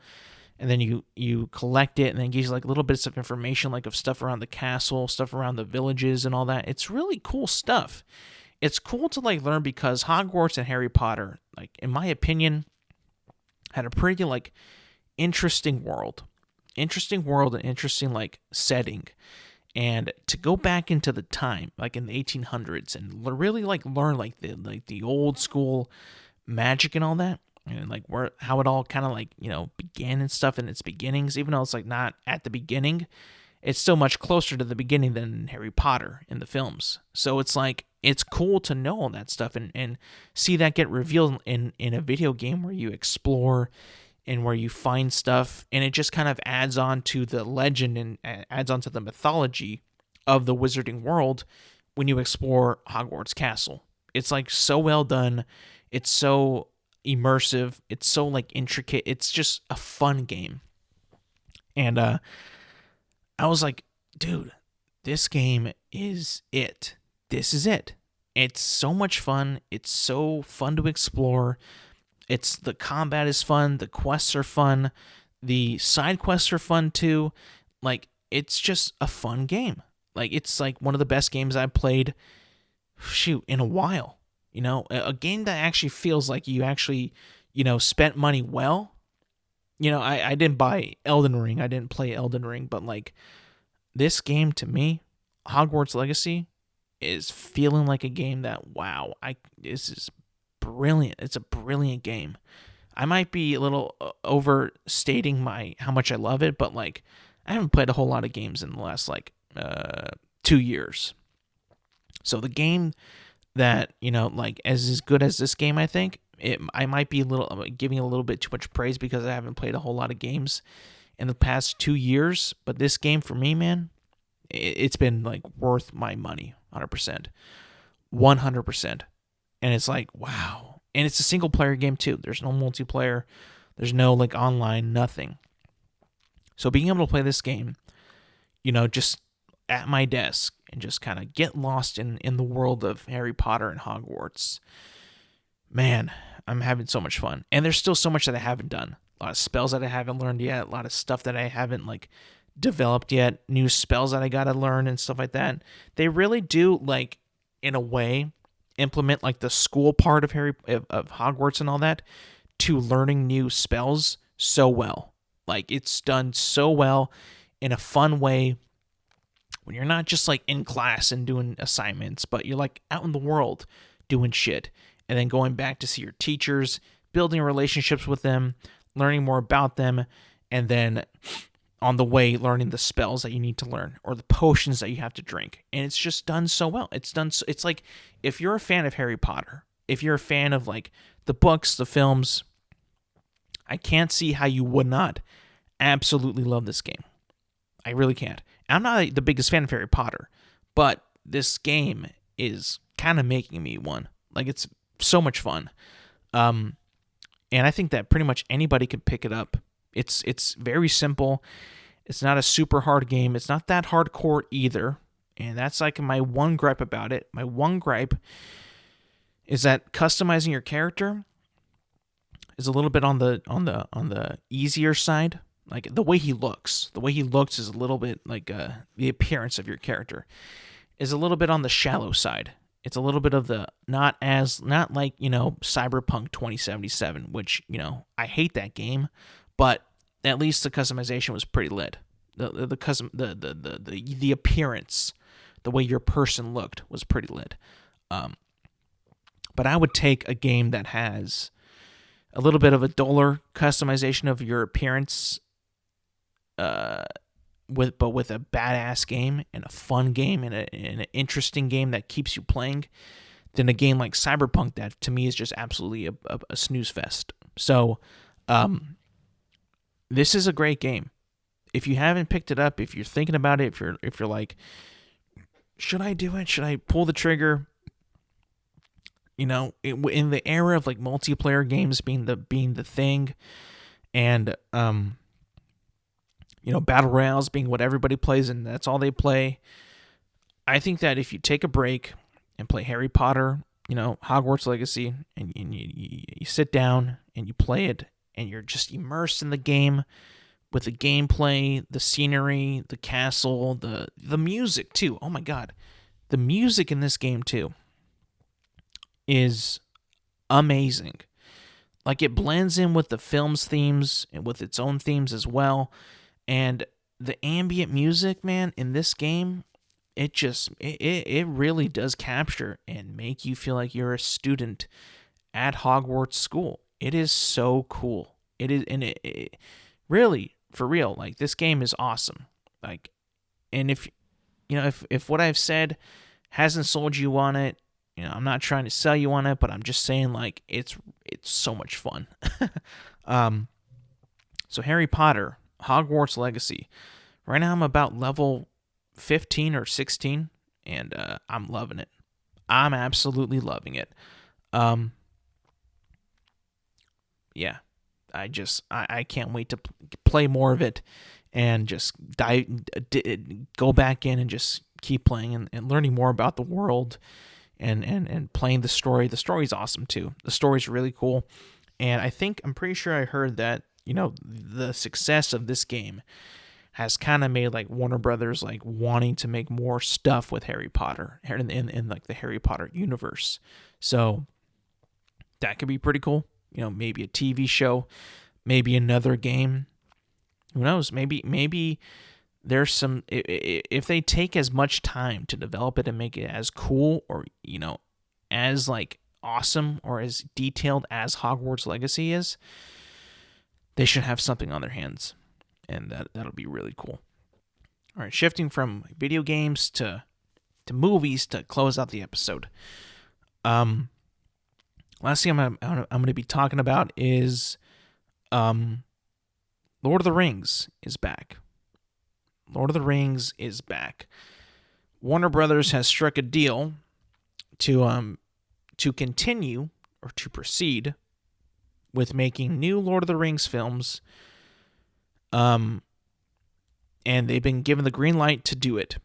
and then you collect it, and then it gives you like little bits of information like of stuff around the castle, stuff around the villages and all that. It's really cool stuff. It's cool to like learn, because Hogwarts and Harry Potter, like in my opinion, had a pretty like interesting world and interesting like setting. And to go back into the time, like in the 1800s, and really like learn like the old school magic and all that, and like how it all kind of like began and stuff in its beginnings, even though it's like not at the beginning, it's still much closer to the beginning than Harry Potter in the films. So it's like, it's cool to know all that stuff and see that get revealed in a video game where you explore and where you find stuff, and it just kind of adds on to the legend and adds on to the mythology of the wizarding world when you explore Hogwarts Castle. It's like so well done. It's so immersive. It's so like intricate. It's just a fun game. And I was like, dude, this game is it. This is it. It's so much fun. It's so fun to explore. It's the combat is fun. The quests are fun. The side quests are fun too. Like, it's just a fun game. Like, it's like one of the best games I've played, in a while. You know, a game that actually feels like you actually, spent money well. I didn't buy Elden Ring. I didn't play Elden Ring, but like this game to me, Hogwarts Legacy, is feeling like a game that, wow, this is brilliant. It's a brilliant game. I might be a little overstating how much I love it, but like I haven't played a whole lot of games in the last 2 years. So the game that, as good as this game, I think I might be giving a little bit too much praise because I haven't played a whole lot of games in the past 2 years. But this game for me, man, it's been like worth my money, 100%, 100%. And it's like, wow. And it's a single player game too. There's no multiplayer. There's no like online, nothing. So being able to play this game, just at my desk and just kind of get lost in the world of Harry Potter and Hogwarts, man, I'm having so much fun. And there's still so much that I haven't done. A lot of spells that I haven't learned yet. A lot of stuff that I haven't developed yet. New spells that I got to learn and stuff like that. They really do in a way implement the school part of Hogwarts and all that to learning new spells so well. It's done so well in a fun way when you're not just in class and doing assignments, but you're out in the world doing shit and then going back to see your teachers, building relationships with them, learning more about them, and then on the way learning the spells that you need to learn or the potions that you have to drink. And it's just done so well. It's like if you're a fan of Harry Potter, if you're a fan of the books, the films, I can't see how you would not absolutely love this game. I really can't. I'm not the biggest fan of Harry Potter, but this game is kind of making me one. It's so much fun. And I think that pretty much anybody can pick it up. It's very simple. It's not a super hard game. It's not that hardcore either. And that's my one gripe about it. My one gripe is that customizing your character is a little bit on the easier side. The way he looks is a little bit the appearance of your character is a little bit on the shallow side. It's a little bit of the not like Cyberpunk 2077, which I hate that game, but at least the customization was pretty lit. The appearance, the way your person looked was pretty lit. But I would take a game that has a little bit of a duller customization of your appearance, with a badass game and a fun game and an interesting game that keeps you playing, than a game like Cyberpunk that to me is just absolutely a snooze fest. So, this is a great game. If you haven't picked it up, if you're thinking about it, if you're like, should I do it? Should I pull the trigger? In the era of multiplayer games being the thing, and battle royales being what everybody plays and that's all they play, I think that if you take a break and play Harry Potter, Hogwarts Legacy, and you sit down and you play it, and you're just immersed in the game with the gameplay, the scenery, the castle, the music too. Oh my God. The music in this game too is amazing. It blends in with the film's themes and with its own themes as well. And the ambient music, man, in this game, it really does capture and make you feel like you're a student at Hogwarts School. It is so cool. It is, and it really, for real, this game is awesome. And if what I've said hasn't sold you on it, I'm not trying to sell you on it, but I'm just saying it's so much fun. So Harry Potter, Hogwarts Legacy. Right now I'm about level 15 or 16, and I'm loving it. I'm absolutely loving it. Yeah, I can't wait to play more of it and just go back in and just keep playing and learning more about the world and playing the story. The story's awesome too. The story's really cool. And I'm pretty sure I heard that, the success of this game has kind of made like Warner Brothers like wanting to make more stuff with Harry Potter in like the Harry Potter universe. So that could be pretty cool. Maybe a TV show, maybe another game. Who knows? Maybe there's some, if they take as much time to develop it and make it as cool or, as like awesome or as detailed as Hogwarts Legacy is, they should have something on their hands, and that'll be really cool. All right, shifting from video games to movies to close out the episode. Last thing I'm going to be talking about is Lord of the Rings is back. Lord of the Rings is back. Warner Brothers has struck a deal to continue or to proceed with making new Lord of the Rings films. And they've been given the green light to do it.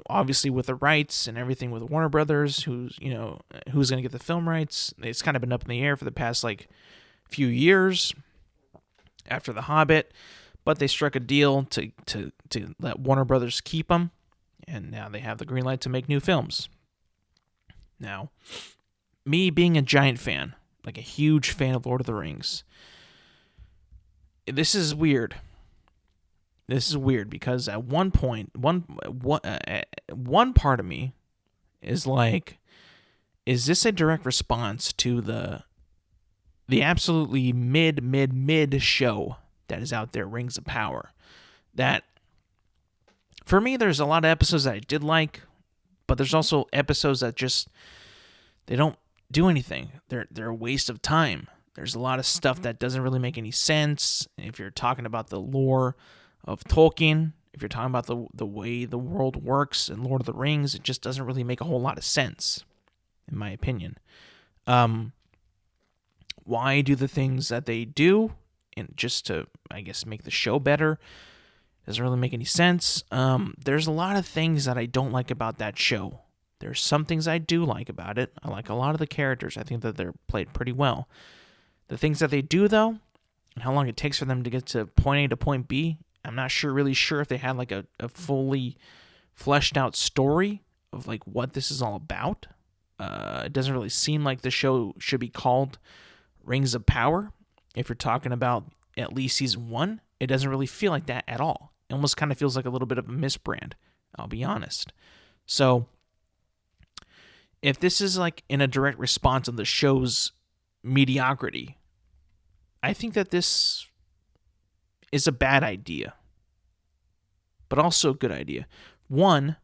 Obviously with the rights and everything with Warner Brothers, who's going to get the film rights. It's kind of been up in the air for the past like few years after The Hobbit, but they struck a deal to let Warner Brothers keep them, and now they have the green light to make new films. Now, me being a giant fan, like a huge fan of Lord of the Rings, this is weird. This is weird because at one point, one part of me is like, is this a direct response to the absolutely mid show that is out there, Rings of Power? That, for me, there's a lot of episodes that I did like, but there's also episodes that just, they don't do anything. They're a waste of time. There's a lot of stuff that doesn't really make any sense. If you're talking about the lore of Tolkien, if you're talking about the way the world works in Lord of the Rings, it just doesn't really make a whole lot of sense, in my opinion. Why do the things that they do, and just to, I guess, make the show better, doesn't really make any sense. There's a lot of things that I don't like about that show. There's some things I do like about it. I like a lot of the characters. I think that they're played pretty well. The things that they do, though, and how long it takes for them to get to point A to point B, I'm not really sure if they had like a fully fleshed out story of like what this is all about. It doesn't really seem like the show should be called Rings of Power. If you're talking about at least season 1, it doesn't really feel like that at all. It almost kind of feels like a little bit of a misbrand, I'll be honest. So if this is like in a direct response of the show's mediocrity, I think that this is a bad idea, but also a good idea. One,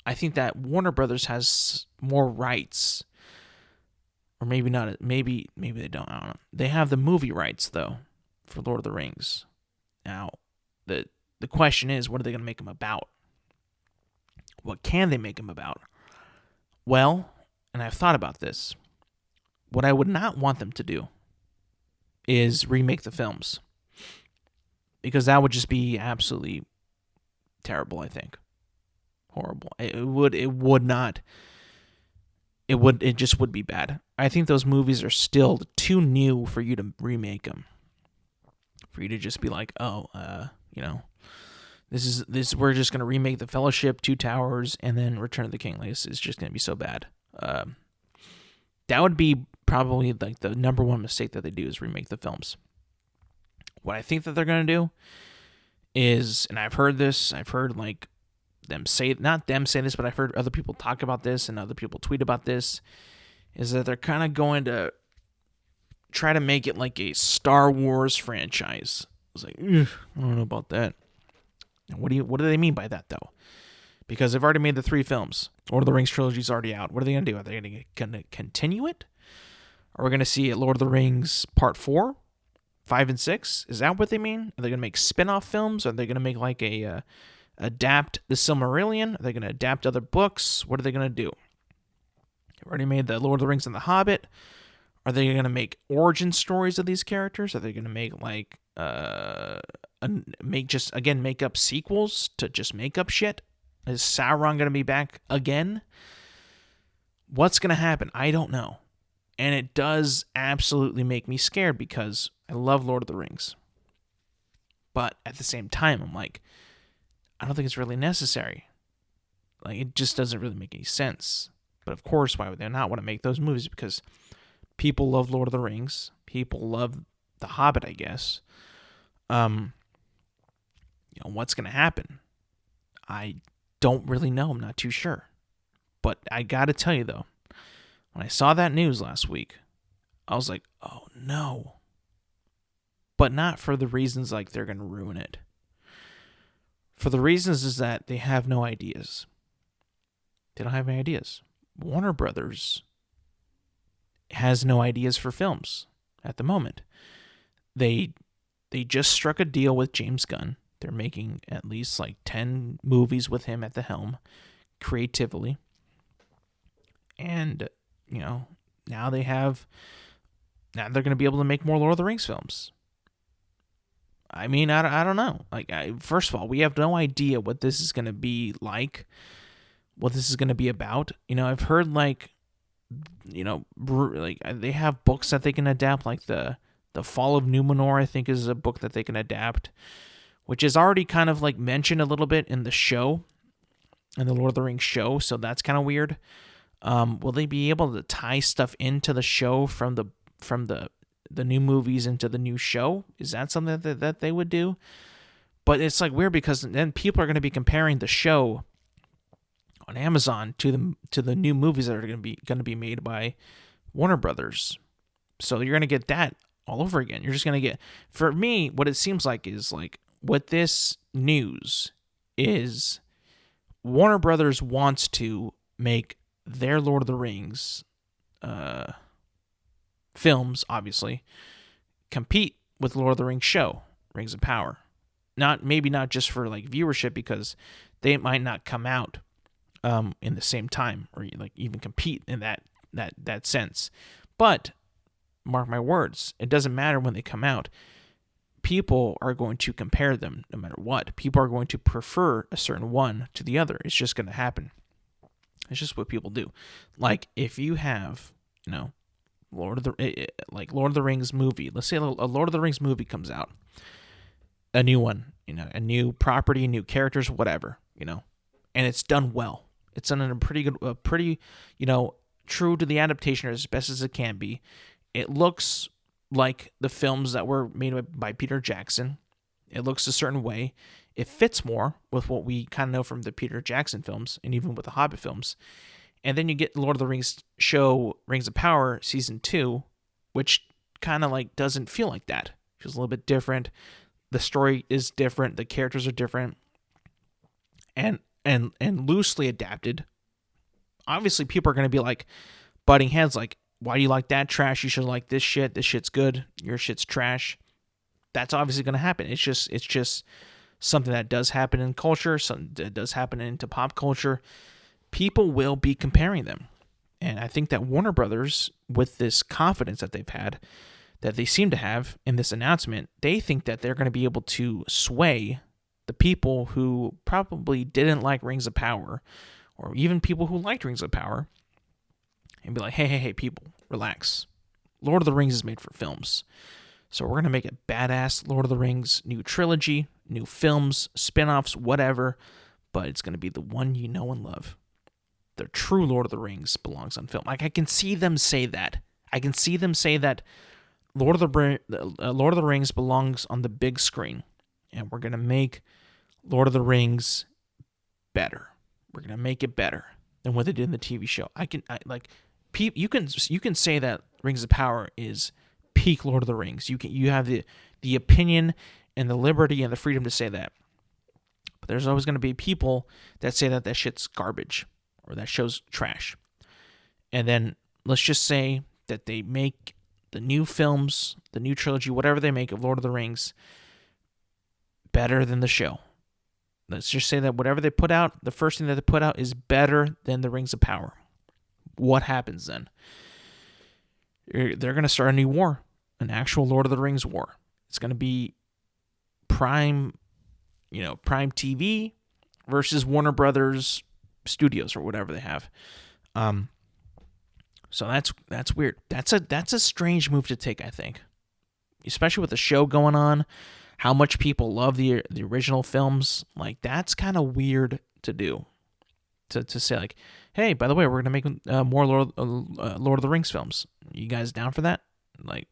I think that Warner Brothers has more rights, or maybe not. Maybe they don't. I don't know. They have the movie rights though for Lord of the Rings. Now, the question is, what are they going to make them about? What can they make them about? Well, and I've thought about this. What I would not want them to do is remake the films, because that would just be absolutely terrible, I think. Horrible. It just would be bad. I think those movies are still too new for you to remake them. For you to just be like, this we're just going to remake The Fellowship, Two Towers, and then Return of the King. Like, this is just going to be so bad. That would be probably like the number one mistake that they do, is remake the films. What I think that they're going to do is, and I've heard like not them say this, but I've heard other people talk about this and other people tweet about this, is that they're kind of going to try to make it like a Star Wars franchise. I was like, I don't know about that. What do they mean by that though? Because they've already made the 3 films. Lord of the Rings trilogy's already out. What are they going to do? Are they going to continue it? Are we going to see Lord of the Rings Part 4? 5 and 6? Is that what they mean? Are they going to make spin-off films? Are they going to make like adapt the Silmarillion? Are they going to adapt other books? What are they going to do? They've already made the Lord of the Rings and the Hobbit. Are they going to make origin stories of these characters? Are they going to make like make up sequels to just make up shit? Is Sauron going to be back again? What's going to happen? I don't know. And it does absolutely make me scared because I love Lord of the Rings. But at the same time, I'm like, I don't think it's really necessary. Like, it just doesn't really make any sense. But of course, why would they not want to make those movies? Because people love Lord of the Rings. People love The Hobbit, I guess. What's going to happen? I don't really know. I'm not too sure. But I got to tell you, though, when I saw that news last week, I was like, oh, no. But not for the reasons like they're going to ruin it. For the reasons is that they have no ideas. They don't have any ideas. Warner Brothers has no ideas for films at the moment. They just struck a deal with James Gunn. They're making at least like 10 movies with him at the helm, creatively. And, now they're going to be able to make more Lord of the Rings films. I mean, I don't know. Like, first of all, we have no idea what this is going to be like, what this is going to be about. I've heard like they have books that they can adapt, like the Fall of Numenor, I think, is a book that they can adapt, which is already kind of like mentioned a little bit in the show, in the Lord of the Rings show. So that's kind of weird. Will they be able to tie stuff into the show from the new movies into the new show? Is that something that they would do? But it's like weird because then people are going to be comparing the show on Amazon to the new movies that are going to be made by Warner Brothers. So you're going to get that all over again. You're just going to get, for me, what it seems like is like what this news is, Warner Brothers wants to make their Lord of the Rings films, obviously, compete with Lord of the Rings show, Rings of Power. Maybe not just for like viewership, because they might not come out in the same time or like even compete in that sense. But mark my words, it doesn't matter when they come out. People are going to compare them no matter what. People are going to prefer a certain one to the other. It's just going to happen. It's just what people do. Like if you have, Lord of the Rings movie. Let's say a Lord of the Rings movie comes out, a new one, a new property, new characters, whatever, and it's done well. It's done in a pretty, true to the adaptation as best as it can be. It looks like the films that were made by Peter Jackson. It looks a certain way. It fits more with what we kind of know from the Peter Jackson films and even with the Hobbit films. And then you get Lord of the Rings show, Rings of Power Season 2, which kind of like doesn't feel like that. It feels a little bit different. The story is different. The characters are different. And loosely adapted. Obviously, people are going to be like butting heads like, why do you like that trash? You should like this shit. This shit's good. Your shit's trash. That's obviously going to happen. It's just something that does happen in culture. Something that does happen into pop culture. People will be comparing them. And I think that Warner Brothers, with this confidence that they've had, that they seem to have in this announcement, they think that they're going to be able to sway the people who probably didn't like Rings of Power, or even people who liked Rings of Power, and be like, hey, people, relax. Lord of the Rings is made for films. So we're going to make a badass Lord of the Rings new trilogy, new films, spin-offs, whatever, but it's going to be the one you know and love. The true Lord of the Rings belongs on film. Like, I can see them say that. I can see them say that Lord of the Rings belongs on the big screen, and we're going to make Lord of the Rings better. We're going to make it better than what they did in the TV show. You can say that Rings of Power is peak Lord of the Rings. You have the opinion and the liberty and the freedom to say that. But there's always going to be people that say that shit's garbage or that show's trash. And then let's just say that they make the new films, the new trilogy, whatever they make of Lord of the Rings, better than the show. Let's just say that whatever they put out, the first thing that they put out is better than the Rings of Power. What happens then? They're going to start a new war, an actual Lord of the Rings war. It's going to be Prime TV versus Warner Brothers Studios or whatever they have. So that's weird. That's a strange move to take, I think, especially with the show going on. How much people love the original films, like that's kind of weird to do. To say like, hey, by the way, we're gonna make more Lord of the Rings films. You guys down for that? Like,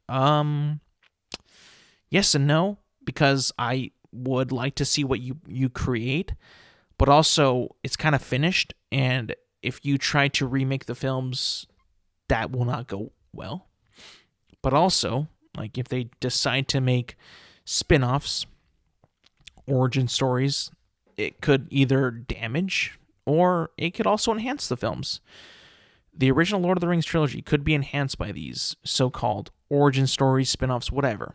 yes and no, because I would like to see what you create, but also it's kind of finished, and if you try to remake the films, that will not go well. But also, like if they decide to make spin-offs, origin stories, it could either damage or it could also enhance the films. The original Lord of the Rings trilogy could be enhanced by these so-called origin stories, spin-offs, whatever.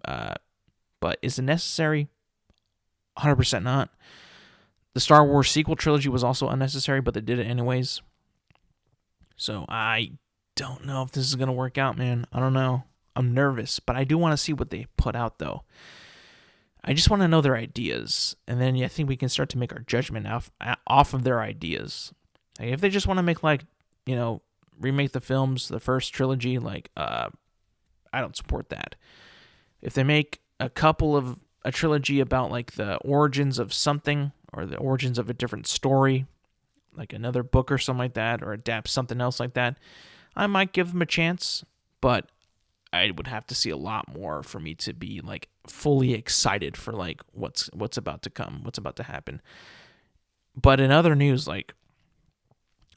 But is it necessary? 100% not. The Star Wars sequel trilogy was also unnecessary, but they did it anyways. So I don't know if this is going to work out, man. I don't know. I'm nervous, but I do want to see what they put out, though. I just want to know their ideas, and then I think we can start to make our judgment off of their ideas. Like, if they just want to make, like, remake the films, the first trilogy, like, I don't support that. If they make a trilogy about, like, the origins of something, or the origins of a different story, like another book or something like that, or adapt something else like that, I might give them a chance, but I would have to see a lot more for me to be like fully excited for like what's about to come, what's about to happen. But in other news, like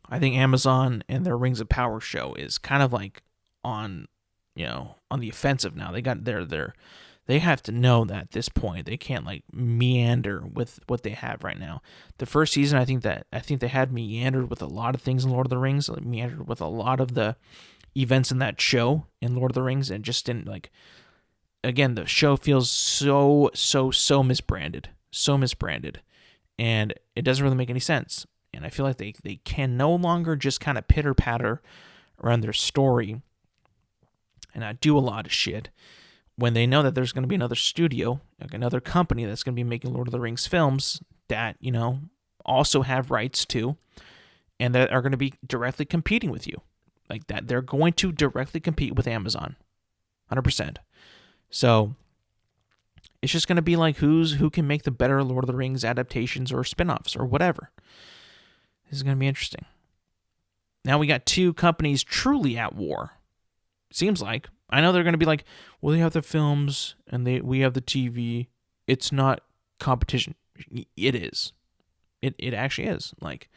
I think Amazon and their Rings of Power show is kind of like on the offensive now. They got they have to know that at this point they can't like meander with what they have right now. The first season, I think they had meandered with a lot of things in Lord of the Rings, like meandered with a lot of the events in that show in Lord of the Rings, and just didn't like. Again, the show feels so misbranded, and it doesn't really make any sense. And I feel like they can no longer just kind of pitter patter around their story and not do a lot of shit when they know that there's going to be another studio, like another company that's going to be making Lord of the Rings films that also have rights to, and that are going to be directly competing with you. Like that, they're going to directly compete with Amazon, 100%. So it's just going to be like who can make the better Lord of the Rings adaptations or spin-offs or whatever. This is going to be interesting. Now we got two companies truly at war. Seems like. I know they're going to be like, well, they have the films and we have the TV. It's not competition. It is. It actually is. Like,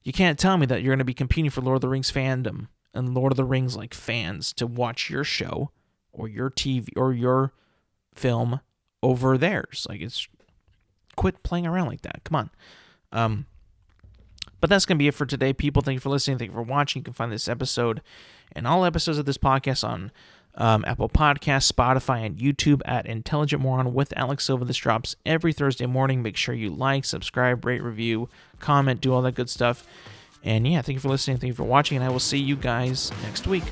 you can't tell me that you're going to be competing for Lord of the Rings fandom and Lord of the Rings like fans to watch your show or your TV or your film over theirs. Like, it's quit playing around like that. Come on. But that's going to be it for today, people. Thank you for listening. Thank you for watching. You can find this episode and all episodes of this podcast on Apple Podcasts, Spotify, and YouTube at Intelligent Moron with Alex Silva. This drops every Thursday morning. Make sure you like, subscribe, rate, review, comment, do all that good stuff. And yeah, thank you for listening. Thank you for watching, and I will see you guys next week.